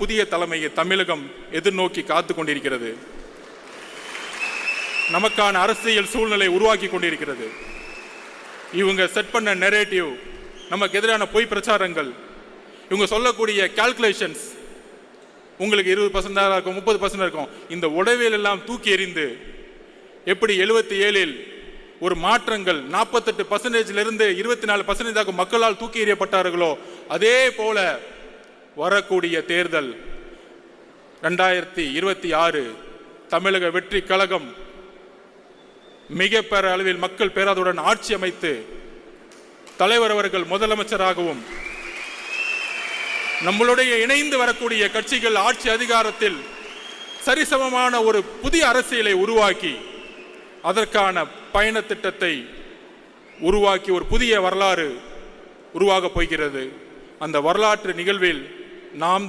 புதிய தலைமையை தமிழகம் எதிர்நோக்கி காத்து கொண்டிருக்கிறது. நமக்கான அரசியல் சூழ்நிலை உருவாக்கி கொண்டிருக்கிறது. இவங்க செட் பண்ண நெரேட்டிவ், நமக்கு எதிரான பொய் பிரச்சாரங்கள், இவங்க சொல்லக்கூடிய கால்குலேஷன்ஸ், உங்களுக்கு 20% தான் இருக்கும், 30% இருக்கும். இந்த உடவியல் எல்லாம் தூக்கி எறிந்து எப்படி 77இல் ஒரு மாற்றங்கள் 48% 24% மக்களால் தூக்கி எறியப்பட்டார்களோ அதே போல வரக்கூடிய தேர்தல் 2026 தமிழக வெற்றி கழகம் மிக பெற அளவில் மக்கள் பேராதுடன் ஆட்சி அமைத்து தலைவர் அவர்கள் முதலமைச்சராகவும் நம்மளுடைய இணைந்து வரக்கூடிய கட்சிகள் ஆட்சி அதிகாரத்தில் சரிசமமான ஒரு புதிய அரசியலை உருவாக்கி அதற்கான பயண திட்டத்தை உருவாக்கி ஒரு புதிய வரலாறு உருவாகப் போகிறது. அந்த வரலாற்று நிகழ்வில் நாம்